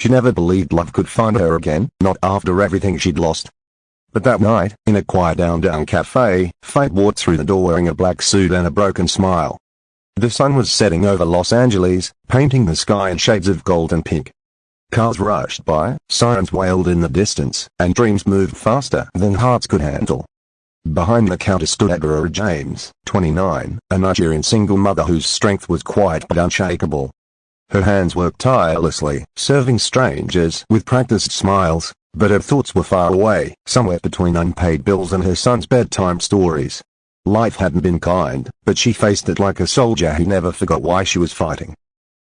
She never believed love could find her again, not after everything she'd lost. But that night, in a quiet downtown cafe, Fate walked through the door wearing a black suit and a broken smile. The sun was setting over Los Angeles, painting the sky in shades of gold and pink. Cars rushed by, sirens wailed in the distance, and dreams moved faster than hearts could handle. Behind the counter stood Adaora James, 29, a Nigerian single mother whose strength was quiet but unshakable. Her hands worked tirelessly, serving strangers with practiced smiles, but her thoughts were far away, somewhere between unpaid bills and her son's bedtime stories. Life hadn't been kind, but she faced it like a soldier who never forgot why she was fighting.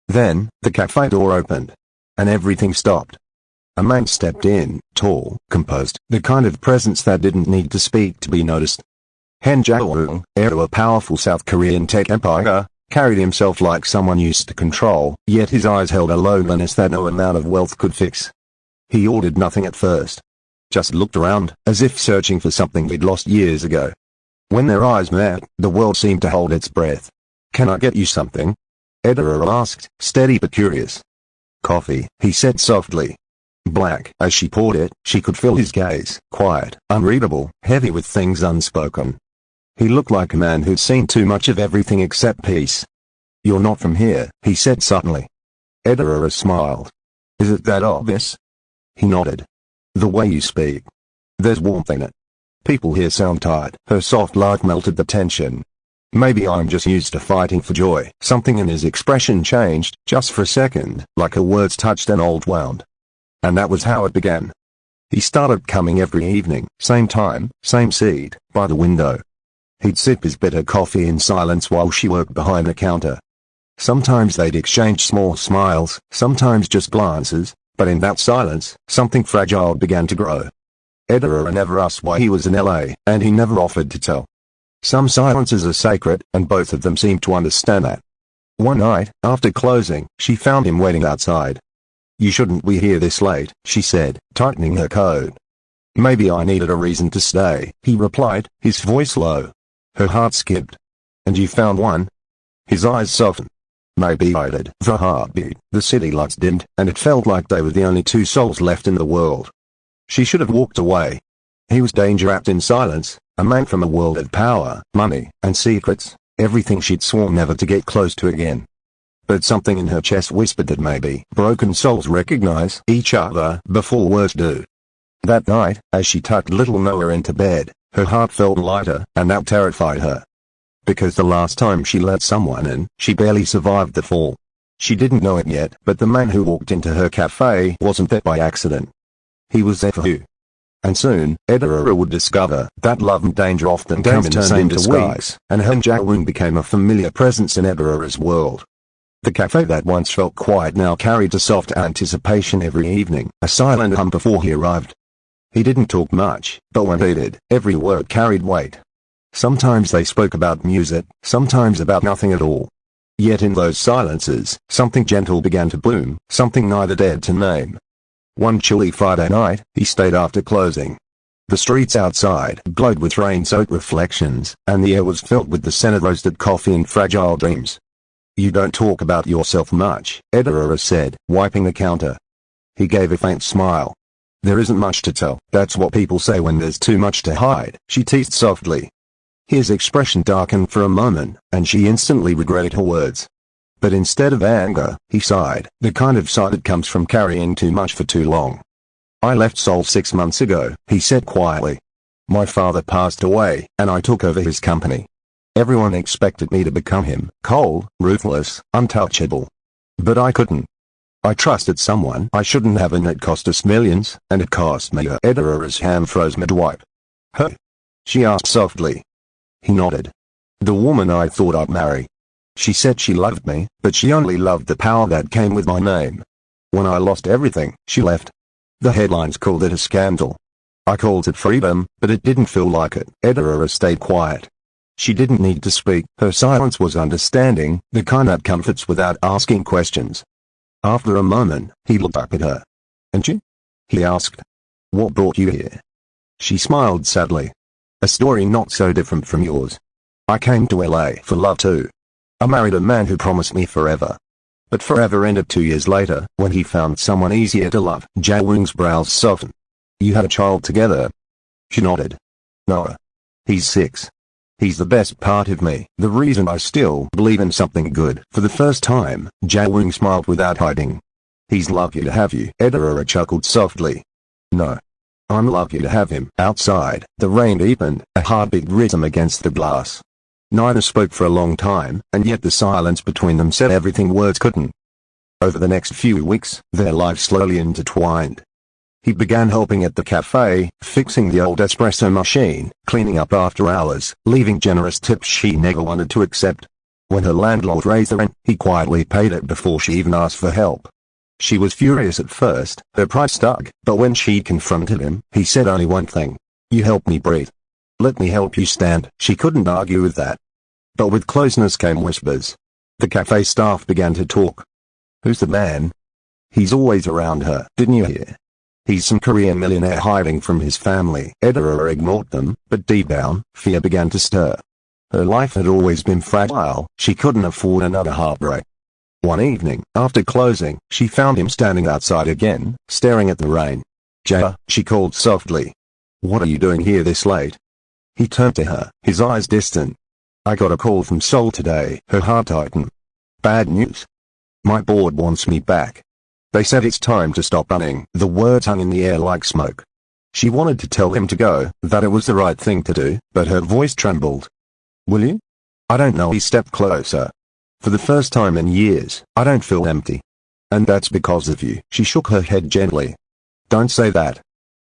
Then, the cafe door opened, and everything stopped. A man stepped in, tall, composed, the kind of presence that didn't need to speak to be noticed. Han Jae-woong, heir to a powerful South Korean tech empire, carried himself like someone used to control, yet his eyes held a loneliness that no amount of wealth could fix. He ordered nothing at first. Just looked around, as if searching for something he'd lost years ago. When their eyes met, the world seemed to hold its breath. "Can I get you something?" Adaora asked, steady but curious. "Coffee," he said softly. Black. As she poured it, she could feel his gaze, quiet, unreadable, heavy with things unspoken. He looked like a man who'd seen too much of everything except peace. "You're not from here," he said suddenly. Adaora smiled. "Is it that obvious?" He nodded. "The way you speak. There's warmth in it. People here sound tired." Her soft laugh melted the tension. "Maybe I'm just used to fighting for joy." Something in his expression changed, just for a second, like her words touched an old wound. And that was how it began. He started coming every evening, same time, same seat, by the window. He'd sip his bitter coffee in silence while she worked behind the counter. Sometimes they'd exchange small smiles, sometimes just glances, but in that silence, something fragile began to grow. Adaora never asked why he was in LA, and he never offered to tell. Some silences are sacred, and both of them seemed to understand that. One night, after closing, she found him waiting outside. "You shouldn't be here this late," she said, tightening her coat. "Maybe I needed a reason to stay," he replied, his voice low. Her heart skipped. "And you found one?" His eyes softened. "Maybe I did." The heartbeat, the city lights dimmed, and it felt like they were the only two souls left in the world. She should have walked away. He was danger wrapped in silence, a man from a world of power, money, and secrets, everything she'd sworn never to get close to again. But something in her chest whispered that maybe broken souls recognize each other before words do. That night, as she tucked little Noah into bed, her heart felt lighter, and that terrified her. Because the last time she let someone in, she barely survived the fall. She didn't know it yet, but the man who walked into her cafe wasn't there by accident. He was there for you. And soon, Adaora would discover that love and danger often come in the same disguise, and Han Jae-woong became a familiar presence in Adaora's world. The cafe that once felt quiet now carried a soft anticipation every evening, a silent hum before he arrived. He didn't talk much, but when he did, every word carried weight. Sometimes they spoke about music, sometimes about nothing at all. Yet in those silences, something gentle began to bloom, something neither dared to name. One chilly Friday night, he stayed after closing. The streets outside glowed with rain-soaked reflections, and the air was filled with the scent of roasted coffee and fragile dreams. "You don't talk about yourself much," Adaora said, wiping the counter. He gave a faint smile. "There isn't much to tell. That's what people say when there's too much to hide," she teased softly. His expression darkened for a moment, and she instantly regretted her words. But instead of anger, he sighed, the kind of sigh that comes from carrying too much for too long. "I left Seoul 6 months ago," he said quietly. "My father passed away, and I took over his company. Everyone expected me to become him, cold, ruthless, untouchable. But I couldn't. I trusted someone I shouldn't have, and it cost us millions, and it cost me." Adaora's hand froze mid-wipe. "Her?" she asked softly. He nodded. "The woman I thought I'd marry. She said she loved me, but she only loved the power that came with my name. When I lost everything, she left. The headlines called it a scandal. I called it freedom, but it didn't feel like it." Adaora stayed quiet. She didn't need to speak. Her silence was understanding, the kind that comforts without asking questions. After a moment, he looked up at her. "And you?" he asked. "What brought you here?" She smiled sadly. "A story not so different from yours. I came to LA for love too. I married a man who promised me forever. But forever ended 2 years later, when he found someone easier to love. Jae-woong's brows softened. You had a child together? She nodded. No. He's 6. He's the best part of me, the reason I still believe in something good. For the first time, Jae-woong smiled without hiding. He's lucky to have you. Adaora chuckled softly. No. I'm lucky to have him. Outside, the rain deepened, a heartbeat rhythm against the glass. Neither spoke for a long time, and yet the silence between them said everything words couldn't. Over the next few weeks, their lives slowly intertwined. He began helping at the cafe, fixing the old espresso machine, cleaning up after hours, leaving generous tips she never wanted to accept. When her landlord raised the rent, he quietly paid it before she even asked for help. She was furious at first, her pride stuck, but when she confronted him, he said only one thing. You help me breathe. Let me help you stand. She couldn't argue with that. But with closeness came whispers. The cafe staff began to talk. Who's the man? He's always around her, didn't you hear? He's some Korean millionaire hiding from his family. Adaora ignored them, but deep down, fear began to stir. Her life had always been fragile, she couldn't afford another heartbreak. One evening, after closing, she found him standing outside again, staring at the rain. Jae, she called softly. What are you doing here this late? He turned to her, his eyes distant. I got a call from Seoul today. Her heart tightened. Bad news. My board wants me back. They said it's time to stop running. The words hung in the air like smoke. She wanted to tell him to go, that it was the right thing to do, but her voice trembled. Will you? I don't know. He stepped closer. For the first time in years, I don't feel empty. And that's because of you. She shook her head gently. Don't say that.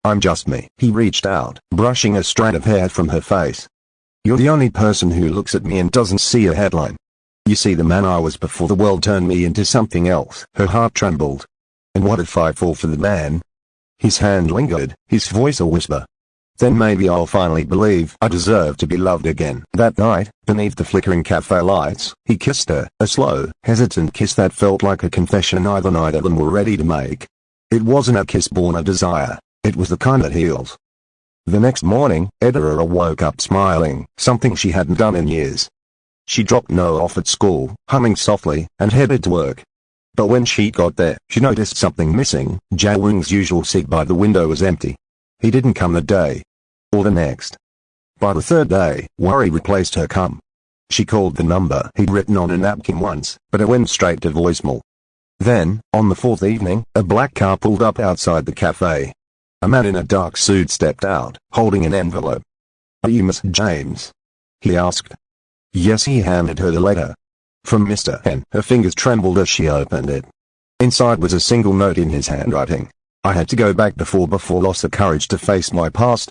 I'm just me. He reached out, brushing a strand of hair from her face. You're the only person who looks at me and doesn't see a headline. You see the man I was before the world turned me into something else. Her heart trembled. And what if I fall for the man? His hand lingered, his voice a whisper. Then maybe I'll finally believe I deserve to be loved again. That night, beneath the flickering cafe lights, he kissed her, a slow, hesitant kiss that felt like a confession neither of them were ready to make. It wasn't a kiss born of desire, it was the kind that heals. The next morning, Adaora woke up smiling, something she hadn't done in years. She dropped No off at school, humming softly, and headed to work. But when she got there, she noticed something missing. Jae-woong's usual seat by the window was empty. He didn't come the day. Or the next. By the third day, worry replaced her calm. She called the number he'd written on a napkin once, but it went straight to voicemail. Then, on the fourth evening, a black car pulled up outside the cafe. A man in a dark suit stepped out, holding an envelope. Are you Miss James? He asked. Yes, he handed her the letter. From Mr. N. Her fingers trembled as she opened it. Inside was a single note in his handwriting. I had to go back before lost the courage to face my past.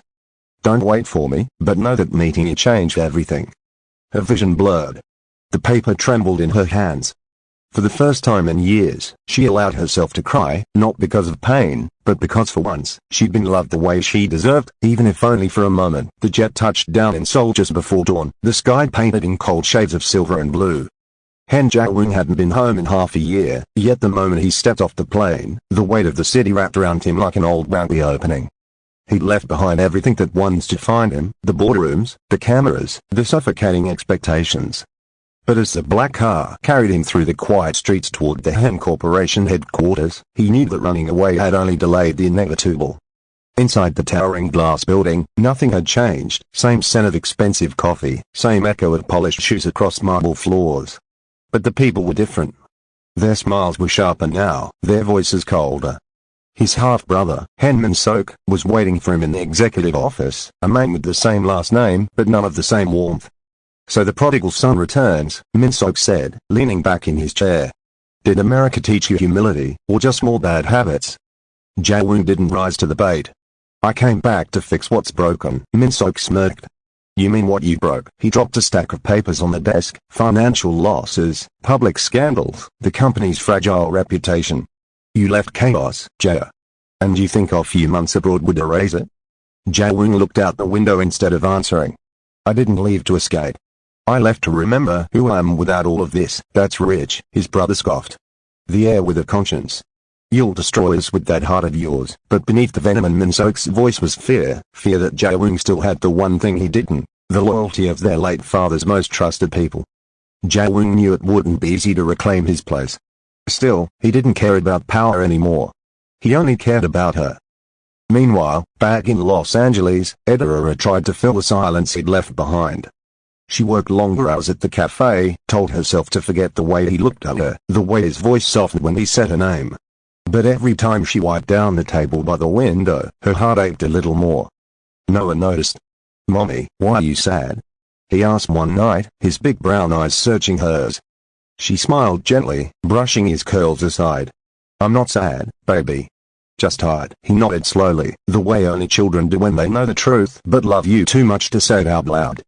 Don't wait for me, but know that meeting you changed everything. Her vision blurred. The paper trembled in her hands. For the first time in years, she allowed herself to cry, not because of pain, but because for once, she'd been loved the way she deserved, even if only for a moment. The jet touched down in Seoul just before dawn, the sky painted in cold shades of silver and blue. Han Jae-woong hadn't been home in half a year, yet the moment he stepped off the plane, the weight of the city wrapped around him like an old wound reopening. He'd left behind everything that once defined him, the boardrooms, the cameras, the suffocating expectations. But as the black car carried him through the quiet streets toward the Han Corporation headquarters, he knew that running away had only delayed the inevitable. Inside the towering glass building, nothing had changed, same scent of expensive coffee, same echo of polished shoes across marble floors. But the people were different. Their smiles were sharper now, their voices colder. His half-brother, Han Min-sok, was waiting for him in the executive office, a man with the same last name, but none of the same warmth. So the prodigal son returns, Min-sok said, leaning back in his chair. Did America teach you humility, or just more bad habits? Jae-woong didn't rise to the bait. I came back to fix what's broken, Min-sok smirked. You mean what you broke? He dropped a stack of papers on the desk. Financial losses, public scandals, the company's fragile reputation. You left chaos, Jae. And you think a few months abroad would erase it? Jae-woong looked out the window instead of answering. I didn't leave to escape. I left to remember who I am without all of this. That's rich, his brother scoffed. The heir with a conscience. You'll destroy us with that heart of yours. But beneath the venom in Min-sok's voice was fear that Jae-woong still had the one thing he didn't, the loyalty of their late father's most trusted people. Jae-woong knew it wouldn't be easy to reclaim his place. Still, he didn't care about power anymore. He only cared about her. Meanwhile, back in Los Angeles, Adaora tried to fill the silence he'd left behind. She worked longer hours at the cafe, told herself to forget the way he looked at her, the way his voice softened when he said her name. But every time she wiped down the table by the window, her heart ached a little more. Noah noticed. "Mommy, why are you sad?" he asked one night, his big brown eyes searching hers. She smiled gently, brushing his curls aside. "I'm not sad, baby. Just tired." He nodded slowly, the way only children do when they know the truth but love you too much to say it out loud.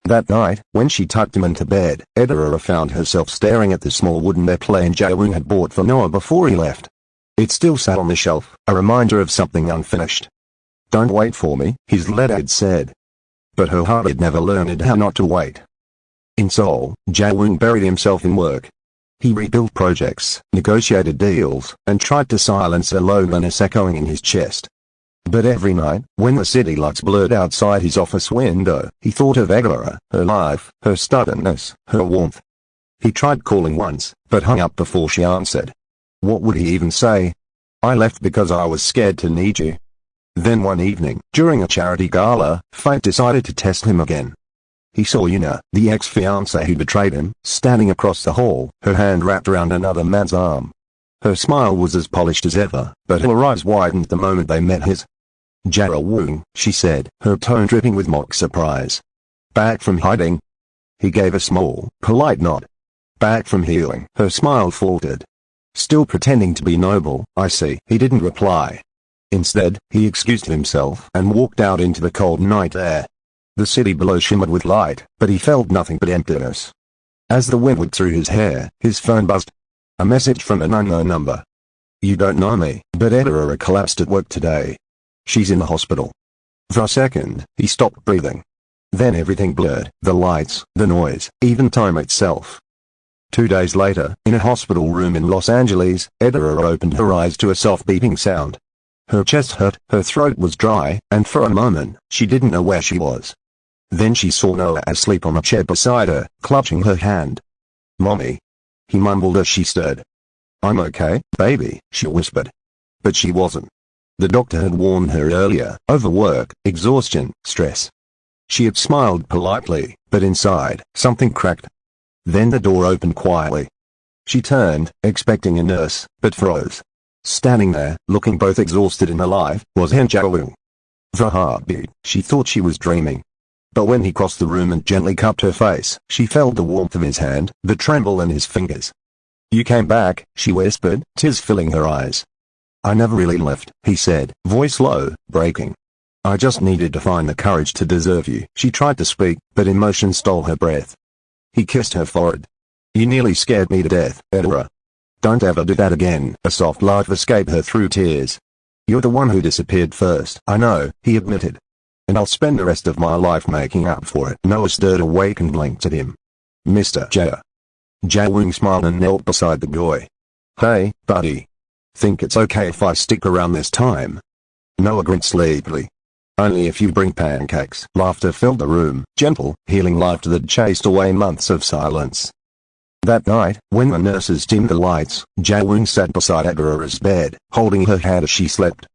That night, when she tucked him into bed, Adaora found herself staring at the small wooden airplane Jae-woong had bought for Noah before he left. It still sat on the shelf, a reminder of something unfinished. "Don't wait for me," his letter had said. But her heart had never learned how not to wait. In Seoul, Jae-woong buried himself in work. He rebuilt projects, negotiated deals, and tried to silence the loneliness echoing in his chest. But every night, when the city lights blurred outside his office window, he thought of Adaora, her life, her stubbornness, her warmth. He tried calling once, but hung up before she answered. What would he even say? "I left because I was scared to need you." Then one evening, during a charity gala, fate decided to test him again. He saw Yuna, the ex-fiancée who betrayed him, standing across the hall, her hand wrapped around another man's arm. Her smile was as polished as ever, but her eyes widened the moment they met his. "Jae-woong," she said, her tone dripping with mock surprise. "Back from hiding?" He gave a small, polite nod. "Back from healing," her smile faltered. "Still pretending to be noble, I see." He didn't reply. Instead, he excused himself and walked out into the cold night air. The city below shimmered with light, but he felt nothing but emptiness. As the wind whipped through his hair, his phone buzzed. A message from an unknown number. "You don't know me, but Adaora collapsed at work today. She's in the hospital." For a second, he stopped breathing. Then everything blurred, the lights, the noise, even time itself. 2 days later, in a hospital room in Los Angeles, Adaora opened her eyes to a soft beeping sound. Her chest hurt, her throat was dry, and for a moment, she didn't know where she was. Then she saw Noah asleep on a chair beside her, clutching her hand. "Mommy," he mumbled as she stirred. "I'm okay, baby," she whispered. But she wasn't. The doctor had warned her earlier, overwork, exhaustion, stress. She had smiled politely, but inside, something cracked. Then the door opened quietly. She turned, expecting a nurse, but froze. Standing there, looking both exhausted and alive, was Han Jae-woong. For a heartbeat, she thought she was dreaming. But when he crossed the room and gently cupped her face, she felt the warmth of his hand, the tremble in his fingers. "You came back," she whispered, tears filling her eyes. "I never really left," he said, voice low, breaking. "I just needed to find the courage to deserve you." She tried to speak, but emotion stole her breath. He kissed her forehead. "You nearly scared me to death, Adaora. Don't ever do that again." A soft laugh escaped her through tears. "You're the one who disappeared first." "I know," he admitted. "And I'll spend the rest of my life making up for it." Noah stirred awake and blinked at him. "Mr. Jae." Jae-woong smiled and knelt beside the boy. "Hey, buddy. Think it's okay if I stick around this time?" Noah grinned sleepily. "Only if you bring pancakes." Laughter filled the room, gentle, healing laughter that chased away months of silence. That night, when the nurses dimmed the lights, Jae-woong sat beside Adaora's bed, holding her hand as she slept.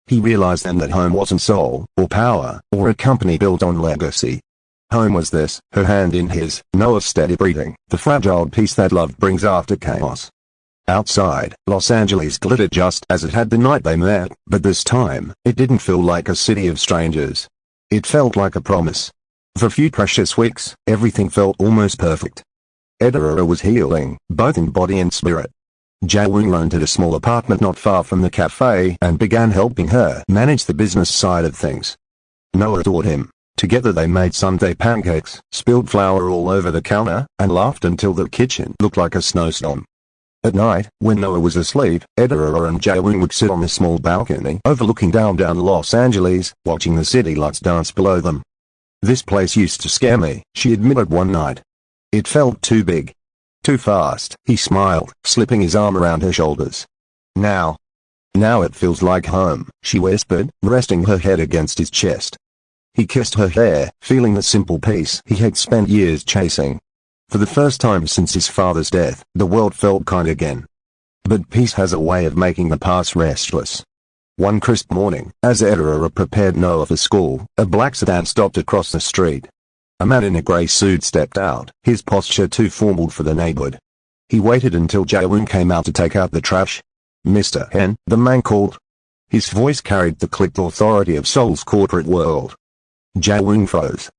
He realized then that home wasn't soul, or power, or a company built on legacy. Home was this, her hand in his, Noah's steady breathing, the fragile peace that love brings after chaos. Outside, Los Angeles glittered just as it had the night they met, but this time, it didn't feel like a city of strangers. It felt like a promise. For a few precious weeks, everything felt almost perfect. Adaora was healing, both in body and spirit. Jae-woong rented a small apartment not far from the cafe and began helping her manage the business side of things. Noah taught him. Together they made Sunday pancakes, spilled flour all over the counter, and laughed until the kitchen looked like a snowstorm. At night, when Noah was asleep, Adaora and Jae-woong would sit on a small balcony overlooking downtown Los Angeles, watching the city lights dance below them. "This place used to scare me," she admitted one night. "It felt too big. Too fast." He smiled, slipping his arm around her shoulders. Now it feels like home," she whispered, resting her head against his chest. He kissed her hair, feeling the simple peace he had spent years chasing. For the first time since his father's death, the world felt kind again. But peace has a way of making the past restless. One crisp morning, as Adaora prepared Noah for school, a black sedan stopped across the street. A man in a grey suit stepped out, his posture too formal for the neighborhood. He waited until Jae-woong came out to take out the trash. "Mr. Han," the man called. His voice carried the clipped authority of Seoul's corporate world. Jae-woong froze.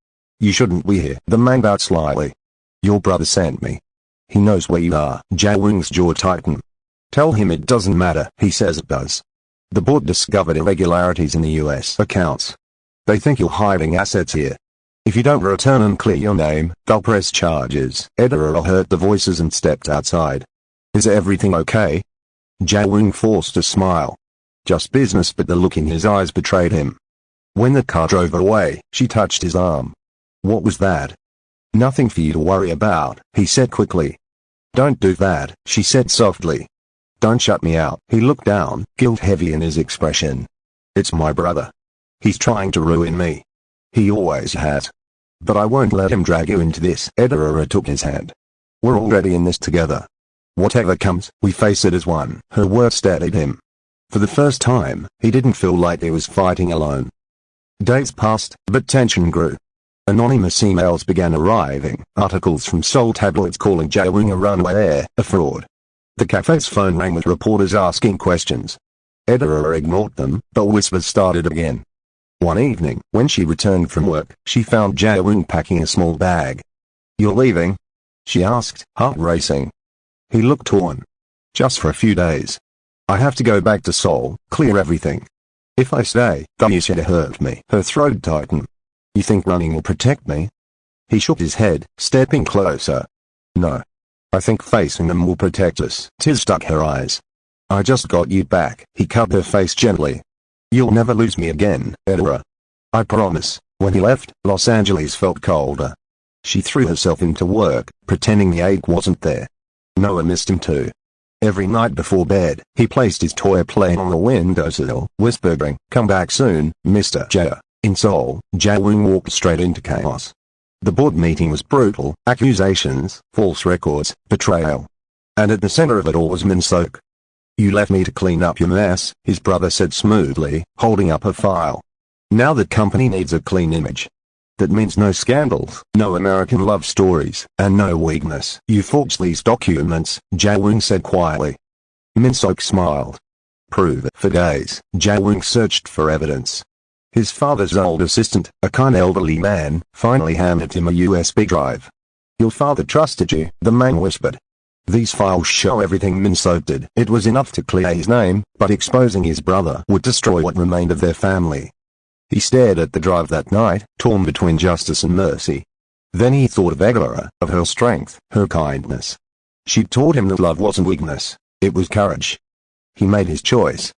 "You shouldn't be here," the man bowed slyly. "Your brother sent me. He knows where you are." Jae-woong's jaw tightened. "Tell him it doesn't matter." "He says it does. The board discovered irregularities in the U.S. accounts. They think you're hiding assets here. If you don't return and clear your name, they'll press charges." Adaora heard the voices and stepped outside. "Is everything okay?" Jae-woong forced a smile. "Just business," but the look in his eyes betrayed him. When the car drove away, she touched his arm. "What was that?" "Nothing for you to worry about," he said quickly. "Don't do that," she said softly. "Don't shut me out." He looked down, guilt heavy in his expression. "It's my brother. He's trying to ruin me. He always has. But I won't let him drag you into this." Adaora took his hand. "We're already in this together. Whatever comes, we face it as one." Her words steadied him. For the first time, he didn't feel like he was fighting alone. Days passed, but tension grew. Anonymous emails began arriving, articles from Seoul tabloids calling Jae-woong a runaway heir, a fraud. The cafe's phone rang with reporters asking questions. Adaora ignored them, but whispers started again. One evening, when she returned from work, she found Jae-woong packing a small bag. "You're leaving?" she asked, heart racing. He looked torn. "Just for a few days. I have to go back to Seoul, clear everything. If I stay, they'll use you to hurt me." Her throat tightened. "You think running will protect me?" He shook his head, stepping closer. "No. I think facing them will protect us." Tiz stuck her eyes. "I just got you back." He cupped her face gently. "You'll never lose me again, Adaora. I promise." When he left, Los Angeles felt colder. She threw herself into work, pretending the ache wasn't there. Noah missed him too. Every night before bed, he placed his toy plane on the windowsill, whispering, "Come back soon, Mr. Jae." In Seoul, Jae-woong walked straight into chaos. The board meeting was brutal: accusations, false records, betrayal. And at the center of it all was Min-seok. "You left me to clean up your mess," his brother said smoothly, holding up a file. "Now the company needs a clean image. That means no scandals, no American love stories, and no weakness." "You forged these documents," Jae-woong said quietly. Min-seok smiled. "Prove it." For days, Jae-woong searched for evidence. His father's old assistant, a kind elderly man, finally handed him a USB drive. "Your father trusted you," the man whispered. "These files show everything Min-seok did." It was enough to clear his name, but exposing his brother would destroy what remained of their family. He stared at the drive that night, torn between justice and mercy. Then he thought of Adaora, of her strength, her kindness. She'd taught him that love wasn't weakness, it was courage. He made his choice.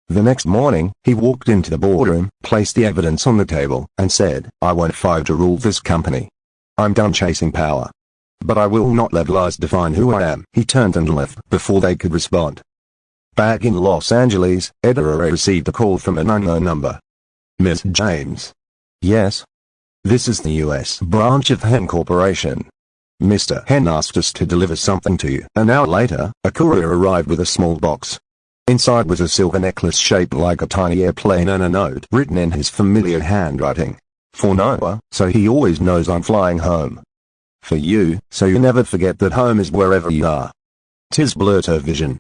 The next morning, he walked into the boardroom, placed the evidence on the table, and said, "I won't fight to rule this company. I'm done chasing power. But I will not let lies define who I am." He turned and left before they could respond. Back in Los Angeles, Adaora received a call from an unknown number. "Miss James." "Yes?" "This is the U.S. branch of Han Corporation. Mr. Han asked us to deliver something to you." An hour later, a courier arrived with a small box. Inside was a silver necklace shaped like a tiny airplane and a note written in his familiar handwriting. "For Noah, so he always knows I'm flying home. For you, so you never forget that home is wherever you are." Tiz blurred her vision.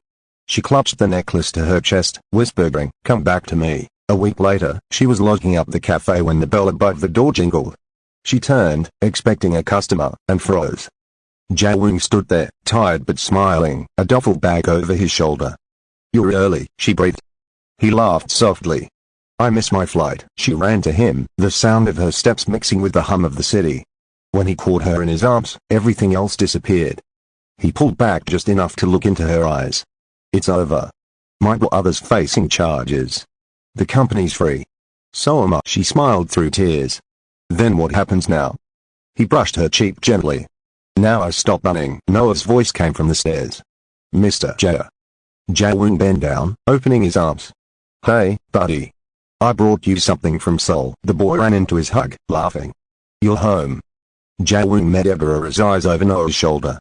She clutched the necklace to her chest, whispering, "Come back to me." A week later, she was locking up the cafe when the bell above the door jingled. She turned, expecting a customer, and froze. Jae-woong stood there, tired but smiling, a duffel bag over his shoulder. "You're early," she breathed. He laughed softly. "I missed my flight." She ran to him, the sound of her steps mixing with the hum of the city. When he caught her in his arms, everything else disappeared. He pulled back just enough to look into her eyes. "It's over. Might be others facing charges. The company's free. So am I." She smiled through tears. "Then what happens now?" He brushed her cheek gently. "Now I stop running." Noah's voice came from the stairs. "Mr. Jae." Jae-woong bent down, opening his arms. "Hey, buddy. I brought you something from Seoul." The boy ran into his hug, laughing. "You're home." Jae-woong met Adaora's eyes over Noah's shoulder.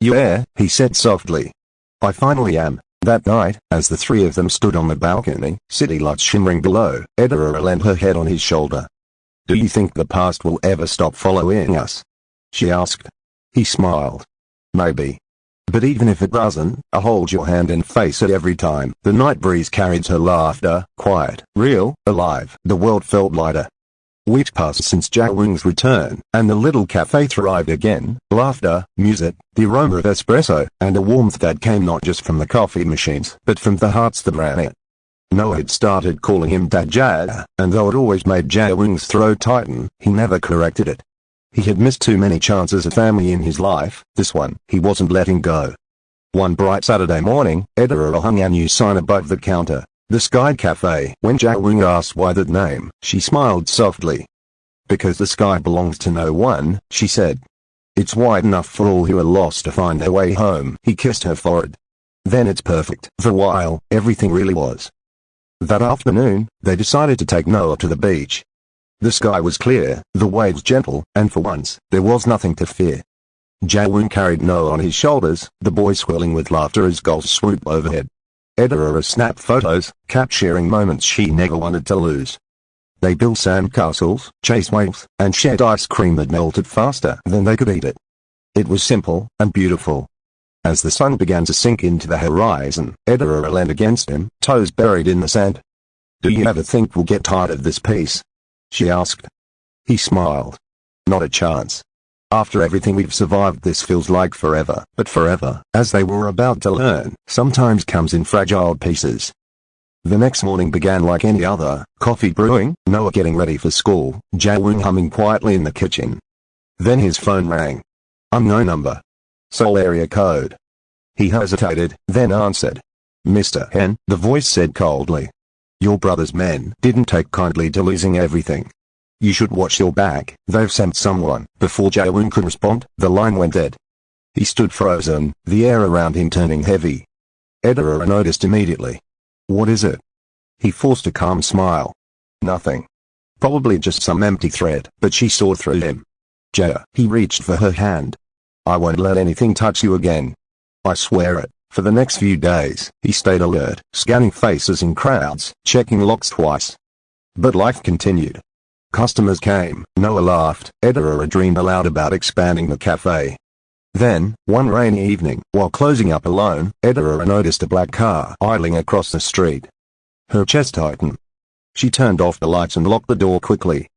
"You heir," he said softly. "I finally am." That night, as the three of them stood on the balcony, city lights shimmering below, Adaora leant her head on his shoulder. "Do you think the past will ever stop following us?" she asked. He smiled. "Maybe. But even if it doesn't, I'll hold your hand and face it every time." The night breeze carried her laughter, quiet, real, alive. The world felt lighter. Weeks passed since Jae-woong's return, and the little cafe thrived again. Laughter, music, the aroma of espresso, and a warmth that came not just from the coffee machines, but from the hearts that ran it. Noah had started calling him Dad Jad, and though it always made Jae-woong's throat tighten, he never corrected it. He had missed too many chances at family in his life. This one, he wasn't letting go. One bright Saturday morning, Adaora hung a new sign above the counter. The Sky Cafe. When Jae-woong asked why that name, she smiled softly. "Because the sky belongs to no one," she said. "It's wide enough for all who are lost to find their way home." He kissed her forehead. "Then it's perfect." For a while, everything really was. That afternoon, they decided to take Noah to the beach. The sky was clear, the waves gentle, and for once, there was nothing to fear. Jae-woong carried Noah on his shoulders, the boy swirling with laughter as gulls swooped overhead. Adaora snapped photos, capturing moments she never wanted to lose. They built sandcastles, chased waves, and shared ice cream that melted faster than they could eat it. It was simple and beautiful. As the sun began to sink into the horizon, Adaora leaned against him, toes buried in the sand. "Do you ever think we'll get tired of this peace?" she asked. He smiled. "Not a chance. After everything we've survived, this feels like forever." But forever, as they were about to learn, sometimes comes in fragile pieces. The next morning began like any other, coffee brewing, Noah getting ready for school, Jae-woong humming quietly in the kitchen. Then his phone rang. Unknown number. Seoul area code. He hesitated, then answered. "Mr. Han," the voice said coldly. "Your brother's men didn't take kindly to losing everything. You should watch your back, they've sent someone." Before Jae-woong could respond, the line went dead. He stood frozen, the air around him turning heavy. Adaora noticed immediately. "What is it?" He forced a calm smile. "Nothing. Probably just some empty threat," but she saw through him. "Jae," he reached for her hand. "I won't let anything touch you again. I swear it." For the next few days, he stayed alert, scanning faces in crowds, checking locks twice. But life continued. Customers came, Noah laughed, Adaora dreamed aloud about expanding the cafe. Then, one rainy evening, while closing up alone, Adaora noticed a black car idling across the street. Her chest tightened. She turned off the lights and locked the door quickly.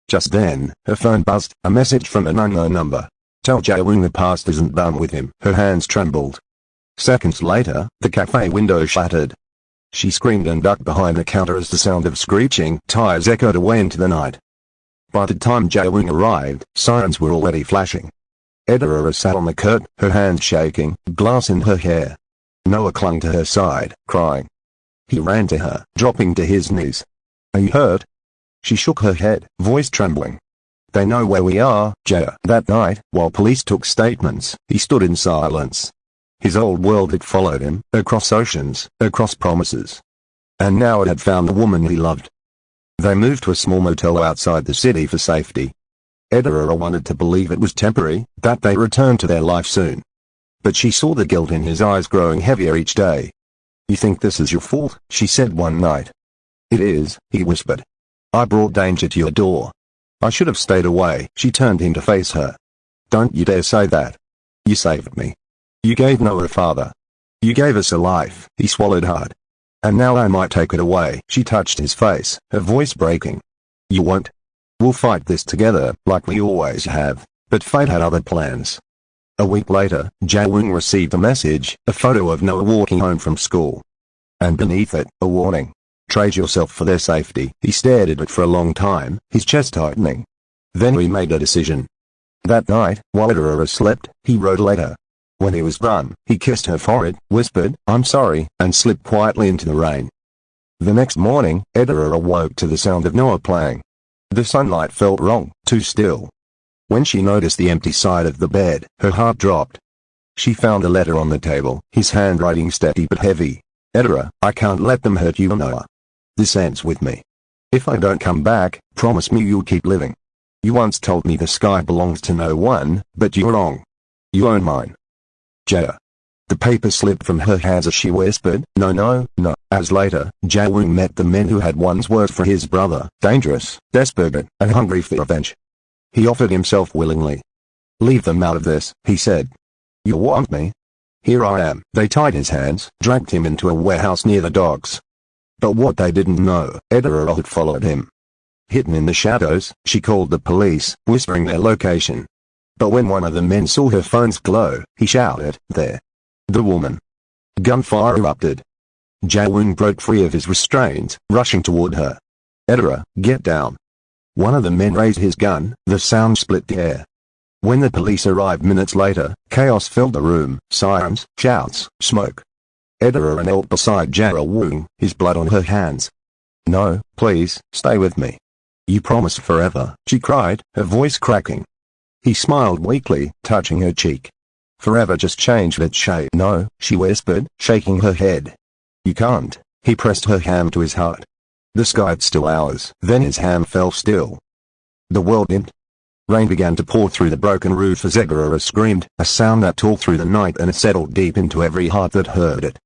Just then, her phone buzzed, a message from an unknown number. "Tell Jae-woong the past isn't done with him." Her hands trembled. Seconds later, the cafe window shattered. She screamed and ducked behind the counter as the sound of screeching tires echoed away into the night. By the time Jae-woong arrived, sirens were already flashing. Adaora sat on the curb, her hands shaking, glass in her hair. Noah clung to her side, crying. He ran to her, dropping to his knees. "Are you hurt?" She shook her head, voice trembling. "They know where we are, Jae." That night, while police took statements, he stood in silence. His old world had followed him, across oceans, across promises. And now it had found the woman he loved. They moved to a small motel outside the city for safety. Adaora wanted to believe it was temporary, that they returned to their life soon. But she saw the guilt in his eyes growing heavier each day. "You think this is your fault?" she said one night. "It is," he whispered. "I brought danger to your door. I should have stayed away." She turned him to face her. "Don't you dare say that. You saved me. You gave Noah a father. You gave us a life." He swallowed hard. "And now I might take it away." She touched his face, her voice breaking. "You won't. We'll fight this together, like we always have." But fate had other plans. A week later, Jae-woong received a message, a photo of Noah walking home from school. And beneath it, a warning. "Trade yourself for their safety." He stared at it for a long time, his chest tightening. Then he made a decision. That night, while Adaora slept, he wrote a letter. When he was done, he kissed her forehead, whispered, "I'm sorry," and slipped quietly into the rain. The next morning, Adaora awoke to the sound of Noah playing. The sunlight felt wrong, too still. When she noticed the empty side of the bed, her heart dropped. She found a letter on the table, his handwriting steady but heavy. "Adaora, I can't let them hurt you, Noah. This ends with me. If I don't come back, promise me you'll keep living. You once told me the sky belongs to no one, but you're wrong. You own mine. Jae." The paper slipped from her hands as she whispered, "No, no, no." As later, Jae-woong met the men who had once worked for his brother, dangerous, desperate, and hungry for revenge. He offered himself willingly. "Leave them out of this," he said. "You want me? Here I am." They tied his hands, dragged him into a warehouse near the docks. But what they didn't know, Adaora had followed him. Hidden in the shadows, she called the police, whispering their location. But when one of the men saw her phone's glow, he shouted, "There! The woman!" Gunfire erupted. Jae-woong broke free of his restraint, rushing toward her. "Adaora, get down!" One of the men raised his gun, the sound split the air. When the police arrived minutes later, chaos filled the room, sirens, shouts, smoke. Adaora knelt beside Jae-woong, his blood on her hands. "No, please, stay with me. You promised forever," she cried, her voice cracking. He smiled weakly, touching her cheek. "Forever just changed its shape." "No," she whispered, shaking her head. "You can't." He pressed her hand to his heart. The sky is still ours. Then his hand fell still. The world dimmed. Rain began to pour through the broken roof as Adaora screamed, a sound that tore through the night and settled deep into every heart that heard it.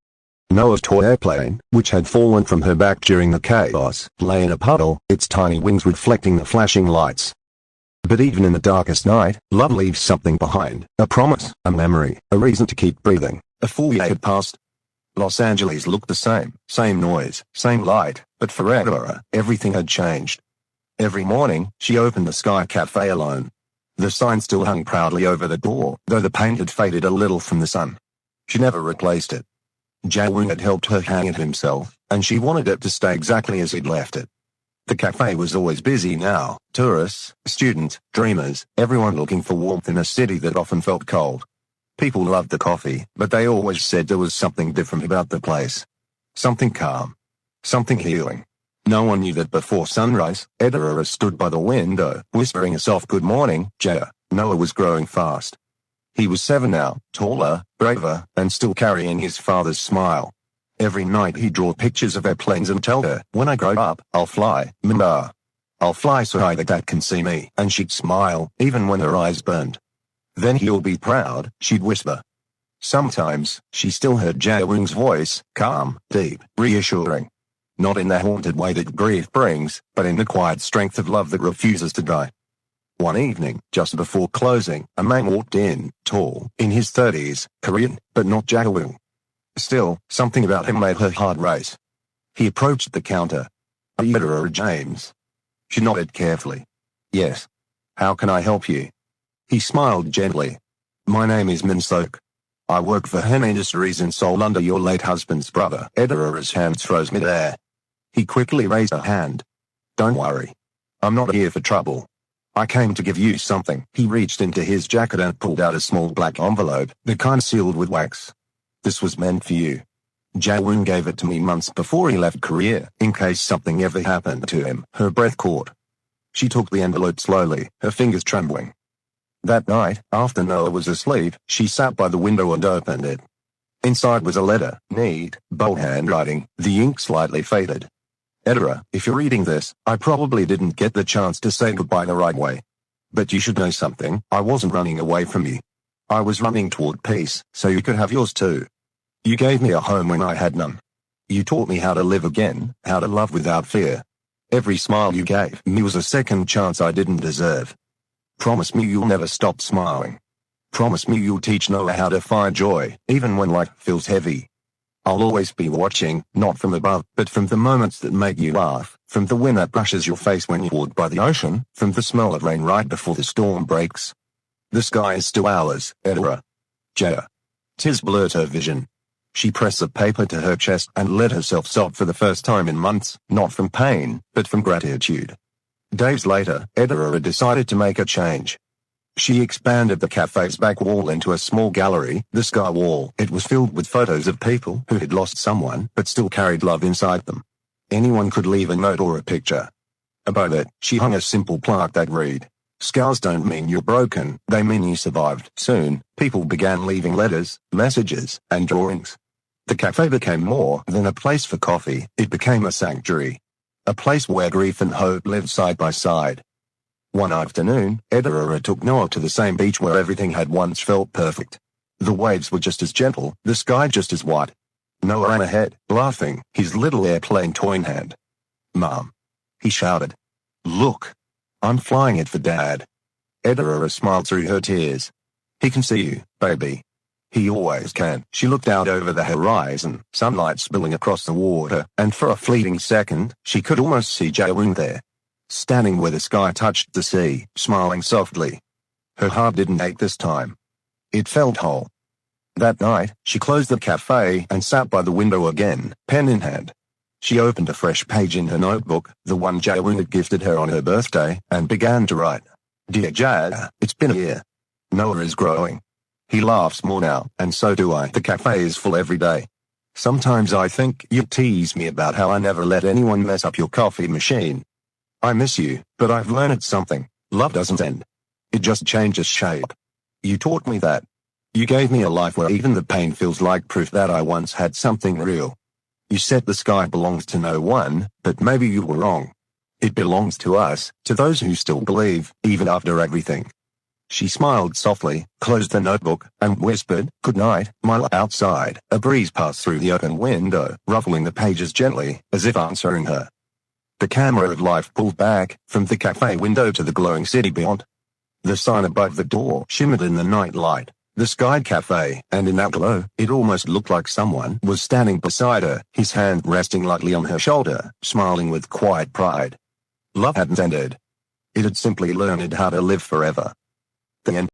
Noah's toy airplane, which had fallen from her back during the chaos, lay in a puddle, its tiny wings reflecting the flashing lights. But even in the darkest night, love leaves something behind, a promise, a memory, a reason to keep breathing. A full year had passed. Los Angeles looked the same noise, same light, but for Adaora, everything had changed. Every morning, she opened the Sky Cafe alone. The sign still hung proudly over the door, though the paint had faded a little from the sun. She never replaced it. Jae-woong had helped her hang it himself, and she wanted it to stay exactly as he'd left it. The cafe was always busy now, tourists, students, dreamers, everyone looking for warmth in a city that often felt cold. People loved the coffee, but they always said there was something different about the place. Something calm. Something healing. No one knew that before sunrise, Adaora stood by the window, whispering a soft good morning, Jae. Noah was growing fast. He was 7 now, taller, braver, and still carrying his father's smile. Every night he'd draw pictures of airplanes and tell her, "When I grow up, I'll fly, Mama. I'll fly so high that Dad can see me," and she'd smile, even when her eyes burned. "Then he'll be proud," she'd whisper. Sometimes, she still heard Jae-woong's voice, calm, deep, reassuring. Not in the haunted way that grief brings, but in the quiet strength of love that refuses to die. One evening, just before closing, a man walked in, tall, in his 30s, Korean, but not Jae-woong. Still, something about him made her heart race. He approached the counter. "Are you Adaora James?" She nodded carefully. "Yes. How can I help you?" He smiled gently. "My name is Min Sok. I work for Han Industries in Seoul under your late husband's brother." Adaora's hands froze mid-air. He quickly raised a hand. "Don't worry. I'm not here for trouble. I came to give you something." He reached into his jacket and pulled out a small black envelope, the kind sealed with wax. "This was meant for you. Jae-woong gave it to me months before he left Korea, in case something ever happened to him." Her breath caught. She took the envelope slowly, her fingers trembling. That night, after Noah was asleep, she sat by the window and opened it. Inside was a letter, neat, bold handwriting, the ink slightly faded. "Adaora, if you're reading this, I probably didn't get the chance to say goodbye the right way. But you should know something, I wasn't running away from you. I was running toward peace, so you could have yours too. You gave me a home when I had none. You taught me how to live again, how to love without fear. Every smile you gave me was a second chance I didn't deserve. Promise me you'll never stop smiling. Promise me you'll teach Noah how to find joy, even when life feels heavy. I'll always be watching, not from above, but from the moments that make you laugh, from the wind that brushes your face when you're walked by the ocean, from the smell of rain right before the storm breaks. The sky is still ours, Adaora. Jae. Tears blurred her vision. She pressed the paper to her chest and let herself sob for the first time in months, not from pain, but from gratitude. Days later, Adaora decided to make a change. She expanded the cafe's back wall into a small gallery, the sky wall. It was filled with photos of people who had lost someone but still carried love inside them. Anyone could leave a note or a picture. Above it, she hung a simple plaque that read, "Scars don't mean you're broken, they mean you survived." Soon, people began leaving letters, messages, and drawings. The cafe became more than a place for coffee, it became a sanctuary. A place where grief and hope lived side by side. One afternoon, Adaora took Noah to the same beach where everything had once felt perfect. The waves were just as gentle, the sky just as white. Noah ran ahead, laughing, his little airplane toy in hand. "Mom," he shouted. "Look. I'm flying it for Dad." Adaora smiled through her tears. "He can see you, baby." "He always can." She looked out over the horizon, sunlight spilling across the water, and for a fleeting second, she could almost see Jae-woong there, standing where the sky touched the sea, smiling softly. Her heart didn't ache this time. It felt whole. That night, she closed the cafe and sat by the window again, pen in hand. She opened a fresh page in her notebook, the one Jae-woong had gifted her on her birthday, and began to write. "Dear Jae, it's been a year. Noah is growing. He laughs more now, and so do I. The cafe is full every day. Sometimes I think you tease me about how I never let anyone mess up your coffee machine. I miss you, but I've learned something. Love doesn't end. It just changes shape. You taught me that. You gave me a life where even the pain feels like proof that I once had something real. You said the sky belongs to no one, but maybe you were wrong. It belongs to us, to those who still believe, even after everything." She smiled softly, closed the notebook, and whispered, "Good night, my love." Outside, a breeze passed through the open window, ruffling the pages gently, as if answering her. The camera of life pulled back, from the cafe window to the glowing city beyond. The sign above the door shimmered in the night light. The Sky Cafe, and in that glow, it almost looked like someone was standing beside her, his hand resting lightly on her shoulder, smiling with quiet pride. Love hadn't ended. It had simply learned how to live forever. The end.